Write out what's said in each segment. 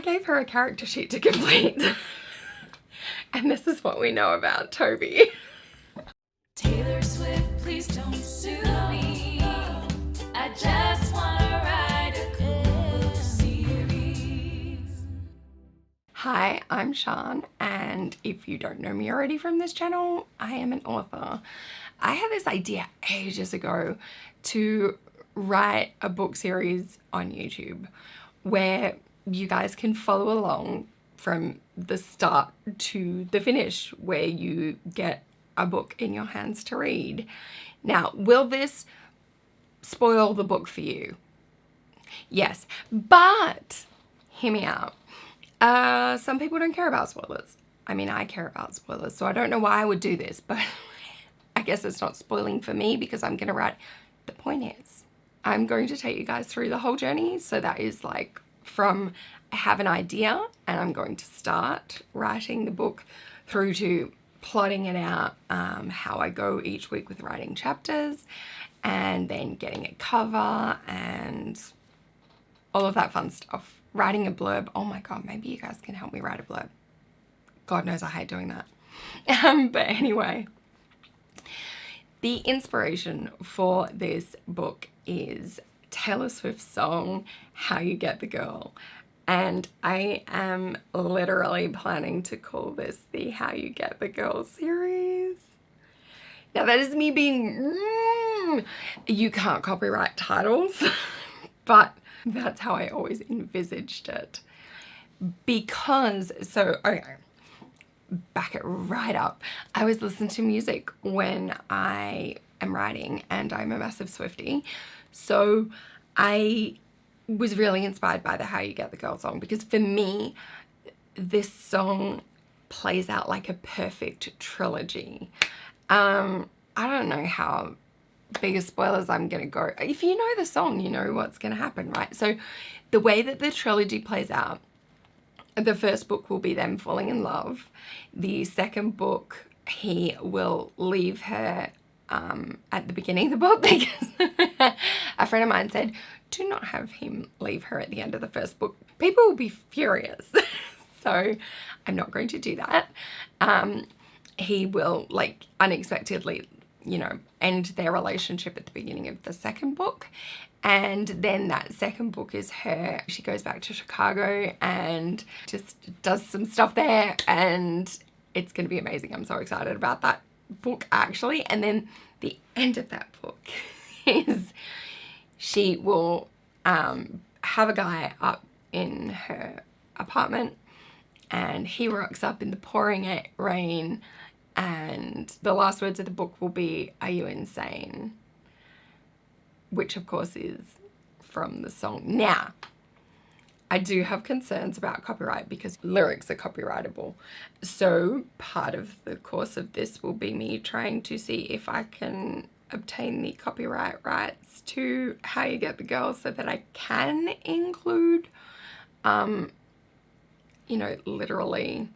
gave her a character sheet to complete. And this is what we know about Toby. Taylor Swift, please don't sue me. I just wanna write a cool series. Hi, I'm Sian, and if you don't know me already from this channel, I am an author. I had this idea ages ago to write a book series on YouTube where you guys can follow along from the start to the finish, where you get a book in your hands to read. Now, will this spoil the book for you? Yes, but hear me out. Some people don't care about spoilers. I mean, I care about spoilers, so I don't know why I would do this, but I guess it's not spoiling for me because I'm gonna write. The point is, I'm going to take you guys through the whole journey. So that is like from I have an idea and I'm going to start writing the book through to plotting it out, how I go each week with writing chapters and then getting a cover and all of that fun stuff. Writing a blurb. Oh my God, maybe you guys can help me write a blurb. God knows I hate doing that. But anyway, the inspiration for this book is Taylor Swift's song, How You Get the Girl. And I am literally planning to call this the How You Get the Girl series. Now that is me being, you can't copyright titles, but that's how I always envisaged it. Because, so, okay, back it right up. I was listening to music when I am writing, and I'm a massive Swiftie. So I was really inspired by the How You Get the Girl song, because for me, this song plays out like a perfect trilogy. I don't know how big a spoilers I'm gonna go. If you know the song, you know what's gonna happen, right? So the way that the trilogy plays out, the first book will be them falling in love. The second book, he will leave her at the beginning of the book, because a friend of mine said, do not have him leave her at the end of the first book. People will be furious. So I'm not going to do that. He will like unexpectedly, you know, end their relationship at the beginning of the second book. And then that second book is her, she goes back to Chicago and just does some stuff there, and it's going to be amazing. I'm so excited about that book actually. And then the end of that book is she will have a guy up in her apartment, and he rocks up in the pouring rain, and the last words of the book will be, "Are you insane?" Which of course is from the song. Now, I do have concerns about copyright because lyrics are copyrightable. So part of the course of this will be me trying to see if I can obtain the copyright rights to How You Get the Girl so that I can include, you know, literally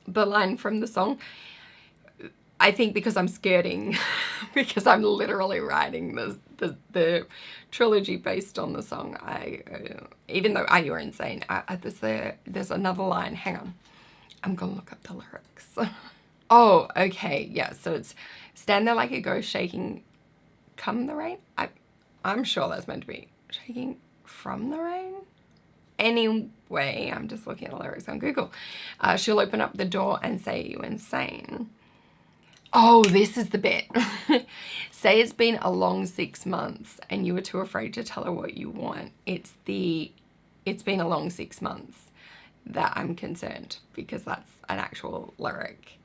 the line from the song. I think because I'm skirting, because I'm literally writing the trilogy based on the song. Even though Are You Insane, there's another line. Hang on, I'm gonna look up the lyrics. Oh, okay, yeah. So it's stand there like a ghost, shaking, come the rain. I'm sure that's meant to be shaking from the rain. Anyway, I'm just looking at the lyrics on Google. She'll open up the door and say, "Are you insane?" Oh, this is the bit. Say it's been a long 6 months and you were too afraid to tell her what you want. It's been a long 6 months that I'm concerned, because that's an actual lyric.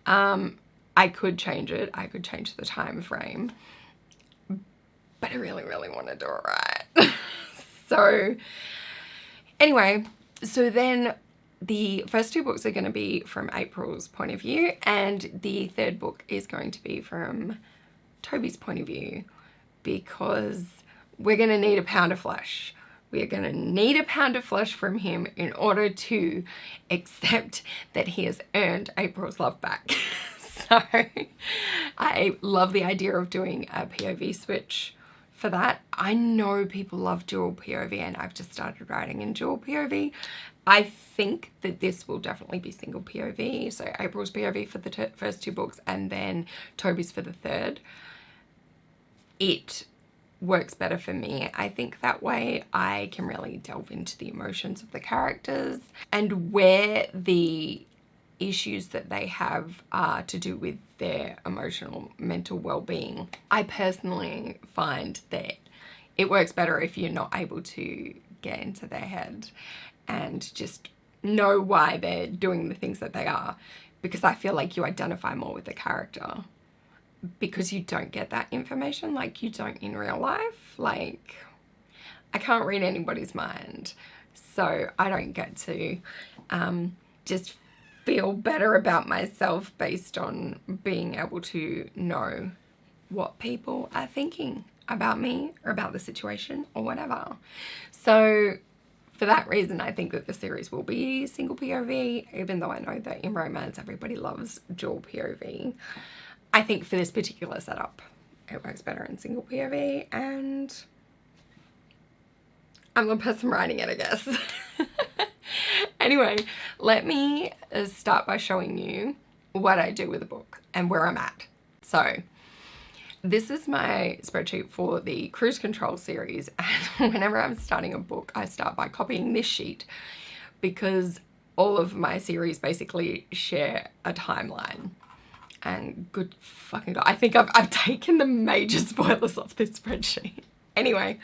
I could change it. I could change the time frame, but I really, really want to do it right. So anyway, so then the first two books are going to be from April's point of view, and the third book is going to be from Toby's point of view, because we're going to need a pound of flesh. We are going to need a pound of flesh from him in order to accept that he has earned April's love back. So I love the idea of doing a POV switch for that. I know people love dual POV, and I've just started writing in dual POV. I think that this will definitely be single POV. So April's POV for the first 2 books, and then Toby's for the third. It works better for me. I think that way I can really delve into the emotions of the characters and where the issues that they have are to do with their emotional, mental well-being. I personally find that it works better if you're not able to get into their head and just know why they're doing the things that they are, because I feel like you identify more with the character because you don't get that information like you don't in real life. Like, I can't read anybody's mind, so I don't get to just feel better about myself based on being able to know what people are thinking about me or about the situation or whatever. So for that reason, I think that the series will be single POV, even though I know that in romance everybody loves dual POV. I think for this particular setup, it works better in single POV, and I'm the person writing it, I guess. Anyway, let me start by showing you what I do with the book and where I'm at. So this is my spreadsheet for the cruise control series, and whenever I'm starting a book, I start by copying this sheet because all of my series basically share a timeline. And good fucking God, I think I've taken the major spoilers off this spreadsheet. Anyway,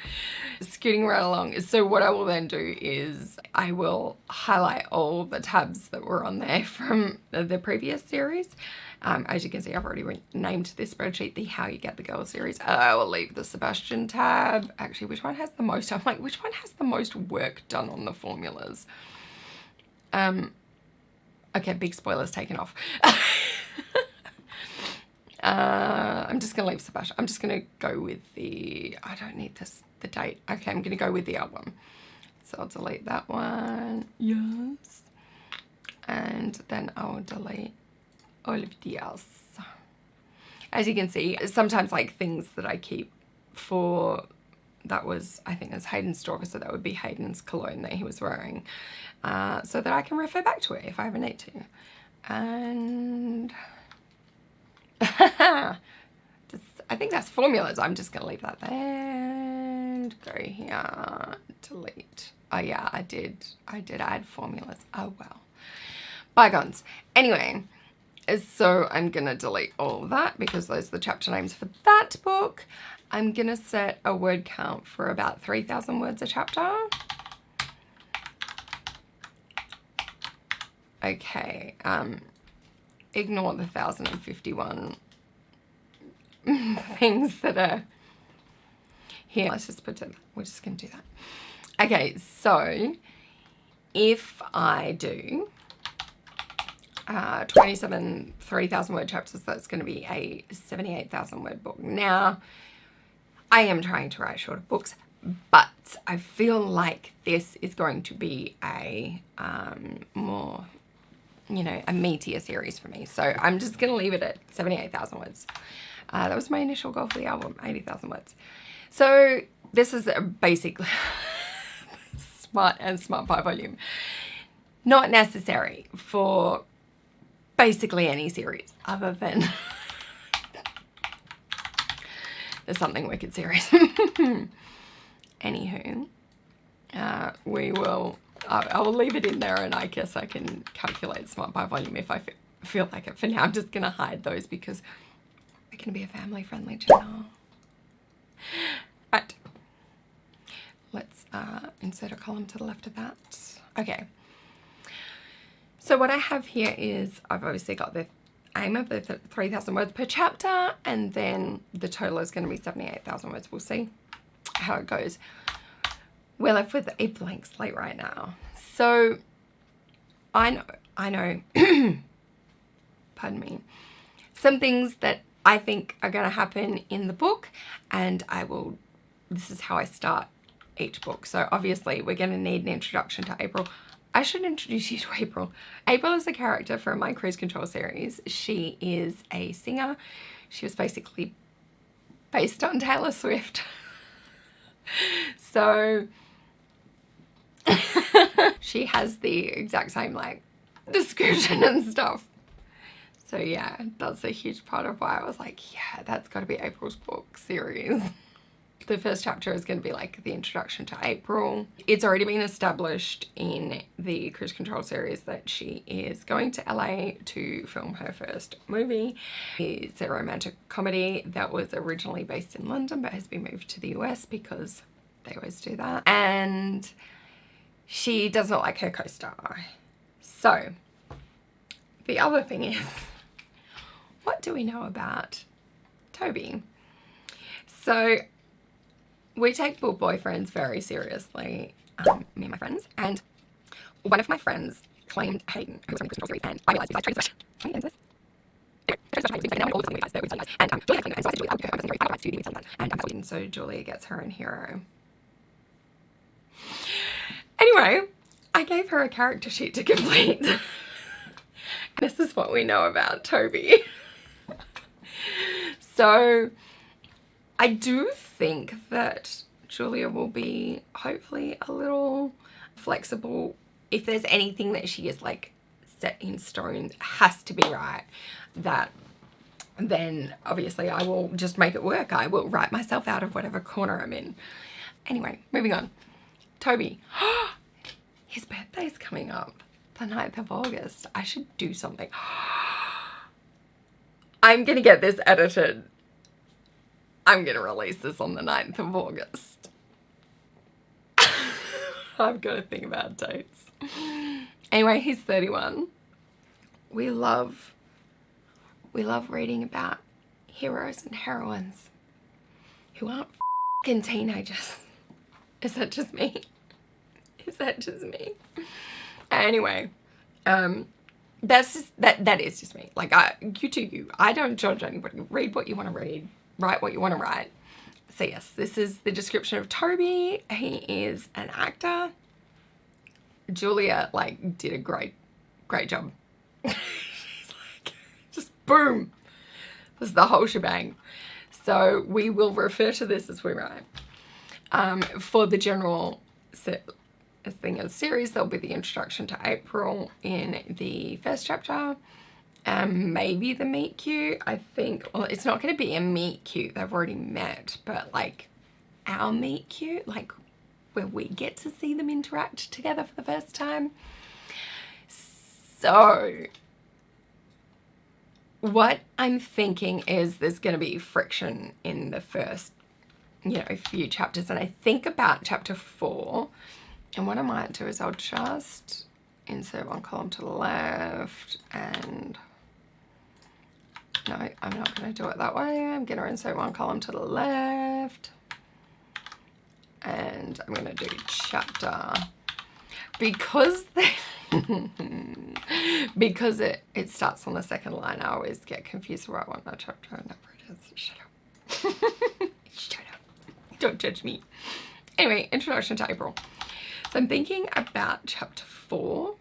scooting right along. So what I will then do is I will highlight all the tabs that were on there from the previous series. As you can see, I've already named this spreadsheet the How You Get the Girl series. I will leave the Sebastian tab. Actually, which one has the most? I'm like, which one has the most work done on the formulas? Okay, big spoilers taken off. I'm just going to leave Sebastian. I'm just going to go with the, I don't need the date. Okay, I'm going to go with the album. So I'll delete that one. Yes. And then I'll delete all of the else. As you can see, sometimes like things that I keep for, that was, I think it's Hayden's Stalker, so that would be Hayden's cologne that he was wearing, so that I can refer back to it if I ever need to. And I think that's formulas. I'm just going to leave that there and go here, delete. Oh yeah, I did add formulas. Oh well. Bygones. Anyway, so I'm going to delete all of that because those are the chapter names for that book. I'm going to set a word count for about 3,000 words a chapter. Okay, ignore the 1,051 things that are here. Let's just put it, we're just going to do that. Okay, so if I do 27 3,000 word chapters, that's going to be a 78,000 word book. Now, I am trying to write shorter books, but I feel like this is going to be a more, you know, a meatier series for me. So I'm just going to leave it at 78,000 words. That was my initial goal for the album, 80,000 words. So this is a basic smart by volume. Not necessary for basically any series other than the Something Wicked series. Anywho, I will leave it in there, and I guess I can calculate smart by volume if I feel like it. For now, I'm just going to hide those because it can be a family-friendly channel. Right. Let's insert a column to the left of that. Okay. So what I have here is I've obviously got the aim of the 3,000 words per chapter, and then the total is going to be 78,000 words. We'll see how it goes. We're left with a blank slate right now. So I know, pardon me, some things that I think are going to happen in the book, and this is how I start each book. So obviously we're going to need an introduction to April. I should introduce you to April. April is a character from my Cruise Control series. She is a singer. She was basically based on Taylor Swift. So she has the exact same like description and stuff. So yeah, that's a huge part of why I was like, yeah, that's got to be April's book series. The first chapter is going to be like the introduction to April. It's already been established in the Cruise Control series that she is going to LA to film her first movie. It's a romantic comedy that was originally based in London but has been moved to the US because they always do that. And she does not like her co-star. So the other thing is, what do we know about Toby? So we take book boyfriends very seriously, me and my friends, and one of my friends claimed Hayden, who was on the Cruise Control series, and I realised he guys Can you this? And so Julia gets her in Hero. Anyway, I gave her a character sheet to complete. This is what we know about Toby. So I do think that Julia will be hopefully a little flexible. If there's anything that she is like set in stone, has to be right, that then obviously I will just make it work. I will write myself out of whatever corner I'm in. Anyway, moving on. Toby. His birthday's coming up, the 9th of August. I should do something. I'm gonna get this edited. I'm gonna release this on the 9th of August. I've got to think about dates. Anyway, he's 31. We love reading about heroes and heroines who aren't f***ing teenagers. Is that just me? Is that just me? Anyway, that's just, that is just me. Like, you do you. I don't judge anybody. Read what you want to read. Write what you want to write. So yes, this is the description of Toby. He is an actor. Julia like did a great job. She's like, just boom. This is the whole shebang. So we will refer to this as we write. For the general thing of the series, there'll be the introduction to April in the first chapter. Maybe the meet cute. I think, well, it's not going to be a meet cute, they've already met, but like our meet cute, like where we get to see them interact together for the first time. So what I'm thinking is there's going to be friction in the first, few chapters, and I think about chapter 4, and what I might do is I'll just insert one column to the left, and no, I'm not going to do it that way. I'm going to insert one column to the left, and I'm going to do chapter, because because it starts on the second line. I always get confused about what my chapter number it is. Shut up. Shut up. Don't judge me. Anyway, introduction to April. So I'm thinking about chapter 4.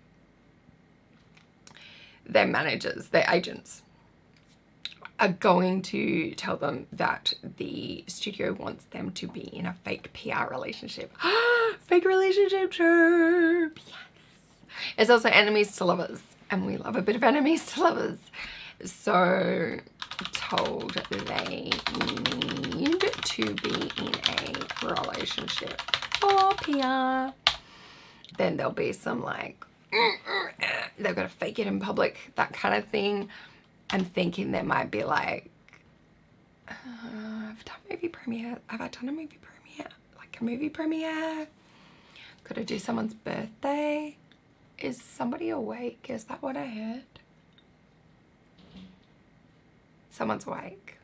Their managers, their agents, are going to tell them that the studio wants them to be in a fake PR relationship. Fake relationship trope. Yes. It's also enemies to lovers, and we love a bit of enemies to lovers. So told they need to be in a relationship for PR. Then there'll be some like, they've got to fake it in public, that kind of thing. I'm thinking there might be like, I've done movie premiere. Have I done a movie premiere? Like a movie premiere? Could I do someone's birthday? Is somebody awake? Is that what I heard? Someone's awake.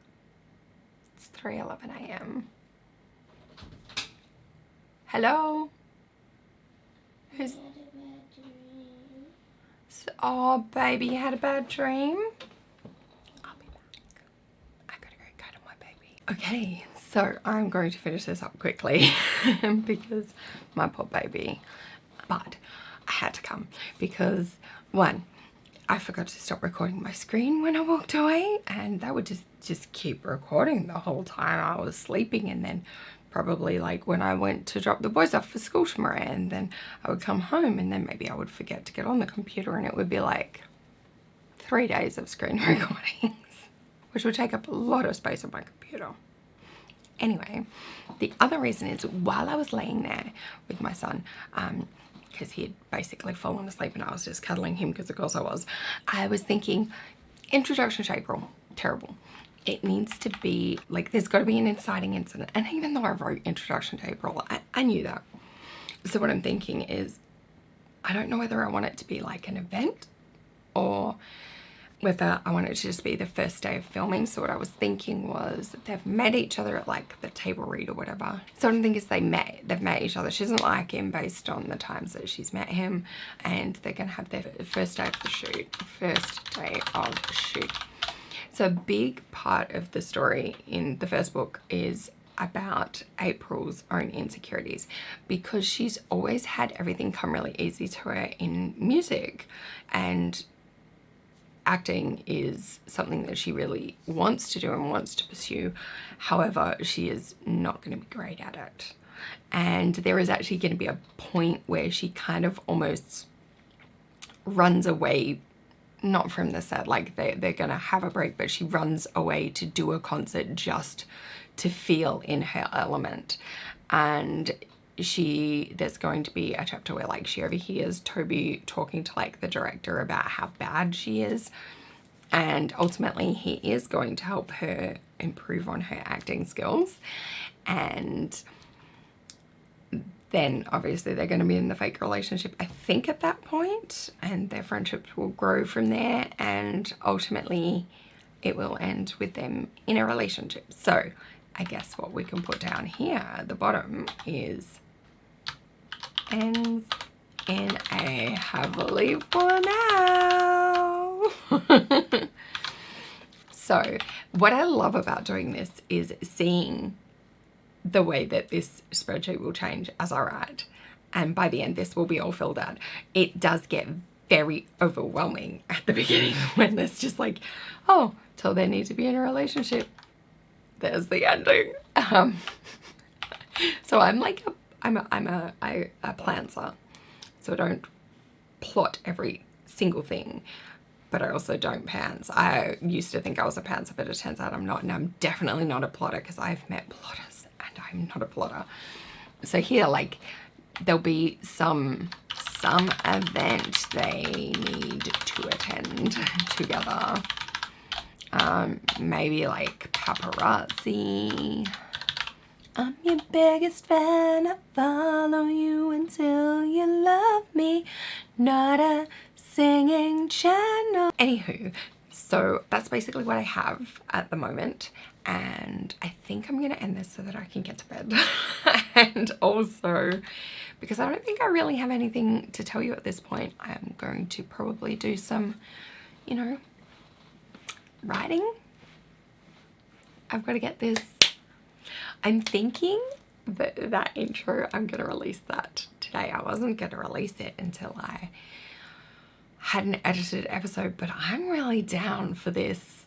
It's 3:11 a.m. Hello? Who's... Oh, baby, you had a bad dream? I'll be back. I gotta go cuddle my baby. Okay, so I'm going to finish this up quickly because my poor baby. But I had to come because, one, I forgot to stop recording my screen when I walked away, and that would just keep recording the whole time I was sleeping, and then probably like when I went to drop the boys off for school tomorrow, and then I would come home and then maybe I would forget to get on the computer, and it would be like 3 days of screen recordings, which would take up a lot of space on my computer. Anyway, the other reason is while I was laying there with my son, because he had basically fallen asleep and I was just cuddling him, because of course I was thinking, introduction to April, terrible. It needs to be like, there's got to be an inciting incident. And even though I wrote Introduction to April, I knew that. So what I'm thinking is, I don't know whether I want it to be like an event or whether I want it to just be the first day of filming. So what I was thinking was, they've met each other at like the table read or whatever. So what I'm thinking is they've met each other. She doesn't like him based on the times that she's met him, and they're going to have their first day of the shoot. So a big part of the story in the first book is about April's own insecurities, because she's always had everything come really easy to her in music, and acting is something that she really wants to do and wants to pursue. However, she is not going to be great at it. And there is actually going to be a point where she kind of almost runs away, not from the set, like they're going to have a break, but she runs away to do a concert just to feel in her element. And there's going to be a chapter where like she overhears Toby talking to like the director about how bad she is, and ultimately he is going to help her improve on her acting skills. And then obviously they're going to be in the fake relationship, I think, at that point, and their friendships will grow from there, and ultimately it will end with them in a relationship. So I guess what we can put down here at the bottom is, ends in a happily for now. So what I love about doing this is seeing the way that this spreadsheet will change as I write, and by the end this will be all filled out. It does get very overwhelming at the beginning when there's just like, oh, till they need to be in a relationship, there's the ending. So I'm like I'm a plantser, so I don't plot every single thing, but I also don't pants. I used to think I was a pantser, but it turns out I'm not, and I'm definitely not a plotter, because I've met plotters and I'm not a plotter. So here, like, there'll be some event they need to attend together. Maybe like paparazzi. I'm your biggest fan, I follow you until you love me, not a singing channel. Anywho, so that's basically what I have at the moment, and I think I'm gonna end this so that I can get to bed. And also, because I don't think I really have anything to tell you at this point, I'm going to probably do some, you know, writing. I've got to get this. I'm thinking that that intro, I'm going to release that today. I wasn't going to release it until I had an edited episode, but I'm really down for this.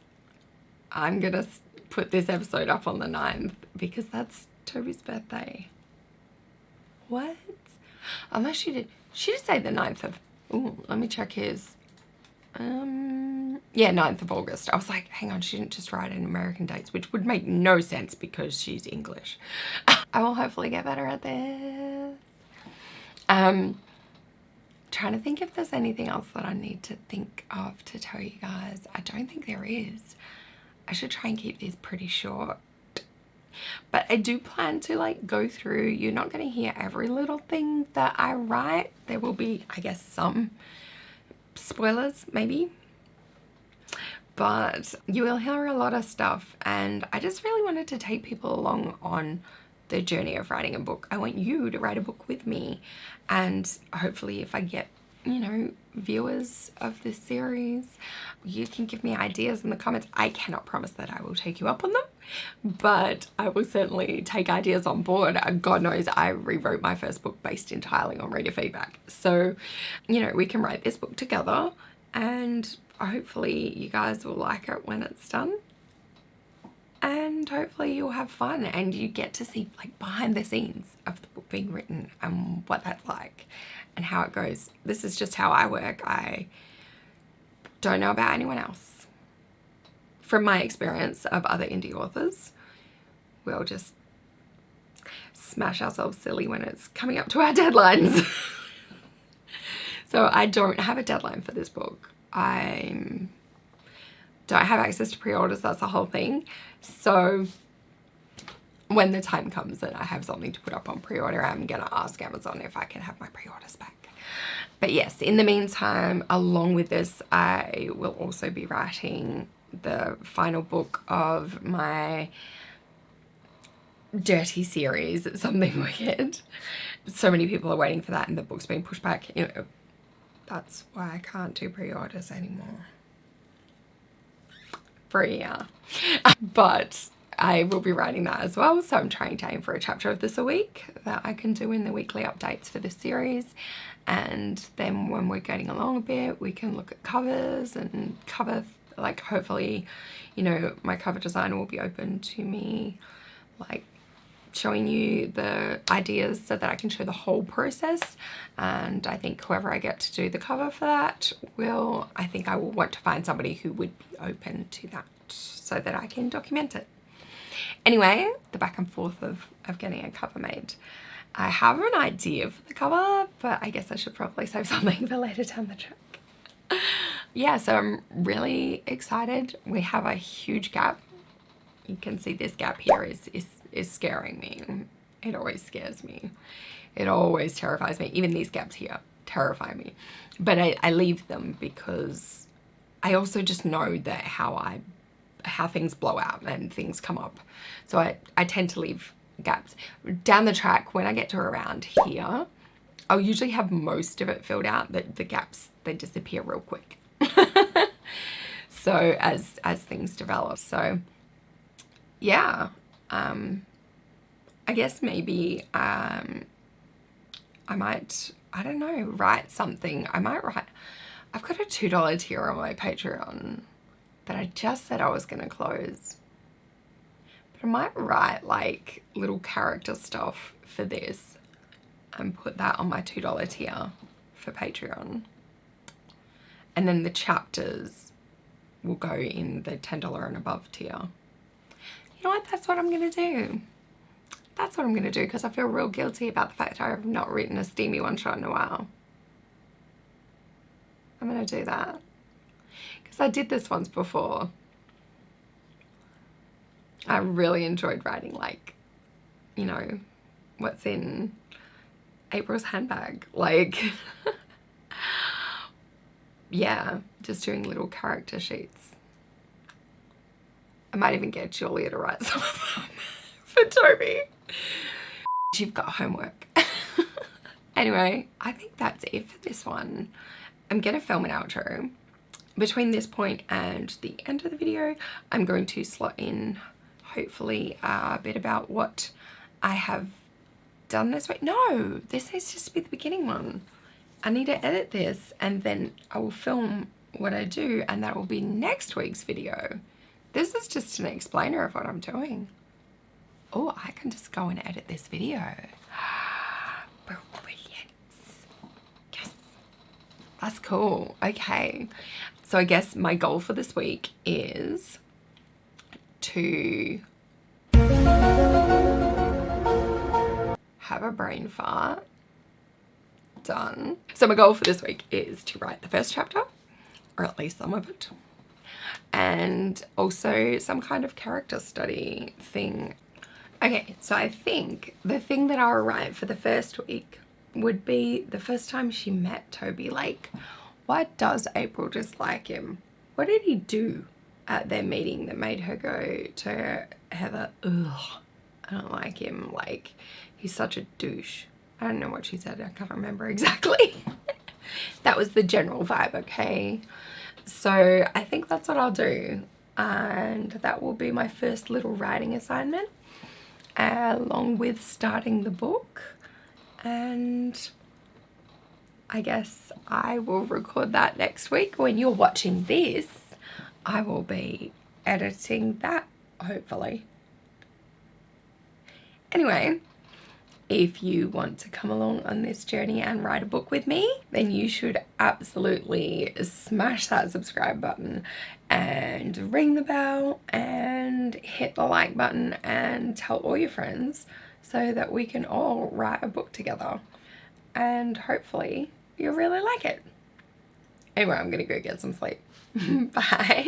I'm going to put this episode up on the 9th because that's Toby's birthday. What? Unless she did say the 9th of, ooh, let me check his. Yeah, 9th of August. I was like, hang on, she didn't just write in American dates, which would make no sense because she's English. I will hopefully get better at this. Trying to think if there's anything else that I need to think of to tell you guys. I don't think there is. I should try and keep these pretty short. But I do plan to like go through. You're not going to hear every little thing that I write. There will be, I guess, some spoilers maybe, but you will hear a lot of stuff, and I just really wanted to take people along on the journey of writing a book. I want you to write a book with me, and hopefully if I get, you know, viewers of this series, you can give me ideas in the comments. I cannot promise that I will take you up on them, but I will certainly take ideas on board. God knows I rewrote my first book based entirely on reader feedback. So, you know, we can write this book together, and hopefully you guys will like it when it's done. and hopefully you'll have fun and you get to see like behind the scenes of the book being written and what that's like and how it goes. This is just how I work. I don't know about anyone else. From my experience of other indie authors, we'll just smash ourselves silly when it's coming up to our deadlines. So I don't have a deadline for this book. I don't have access to pre-orders, that's the whole thing. So when the time comes that I have something to put up on pre-order, I'm gonna ask Amazon if I can have my pre-orders back. But yes, in the meantime, along with this, I will also be writing the final book of my dirty series, Something Wicked. So many people are waiting for that and the book's been pushed back. You know, that's why I can't do pre-orders anymore for a year. But I will be writing that as well, so I'm trying to aim for a chapter of this a week that I can do in the weekly updates for this series. And then when we're getting along a bit, we can look at covers and cover, like, hopefully, you know, my cover designer will be open to me like showing you the ideas so that I can show the whole process. And I think whoever I get to do the cover for that I think I will want to find somebody who would be open to that so that I can document it. Anyway, the back and forth of getting a cover made. I have an idea for the cover, but I guess I should probably save something for later down the track. Yeah, so I'm really excited. We have a huge gap. You can see this gap here is scaring me. It always scares me. It always terrifies me. Even these gaps here terrify me. But I leave them because I also just know that how things blow out and things come up. So I tend to leave gaps. Down the track, when I get to around here, I'll usually have most of it filled out. The gaps, they disappear real quick. So as things develop. So yeah, I guess maybe I might, I don't know, write something. I've got a $2 tier on my Patreon that I just said I was going to close. But I might write like little character stuff for this and put that on my $2 tier for Patreon. And then the chapters will go in the $10 and above tier. You know what? That's what I'm going to do. That's what I'm going to do because I feel real guilty about the fact I have not written a steamy one-shot in a while. I'm going to do that. Because I did this once before. I really enjoyed writing, like, you know, what's in April's handbag. Like, yeah, just doing little character sheets. I might even get Julia to write some of them for Toby. You've got homework. Anyway, I think that's it for this one. I'm going to film an outro. Between this point and the end of the video, I'm going to slot in, hopefully, a bit about what I have done this week. No, this needs to just be the beginning one. I need to edit this and then I will film what I do and that will be next week's video. This is just an explainer of what I'm doing. Oh, I can just go and edit this video. Brilliant. Yes. That's cool. Okay. So I guess my goal for this week is to have a brain fart. Done. So my goal for this week is to write the first chapter, or at least some of it, and also some kind of character study thing. Okay, so I think the thing that I'll write for the first week would be the first time she met Toby. Like, why does April dislike him? What did he do at their meeting that made her go to Heather, ugh, I don't like him, like, he's such a douche. I don't know what she said, I can't remember exactly. That was the general vibe, okay? So I think that's what I'll do. And that will be my first little writing assignment, along with starting the book. And I guess I will record that next week. When you're watching this, I will be editing that hopefully. Anyway, if you want to come along on this journey and write a book with me, then you should absolutely smash that subscribe button and ring the bell and hit the like button and tell all your friends so that we can all write a book together. And hopefully you'll really like it. Anyway, I'm gonna go get some sleep. Bye.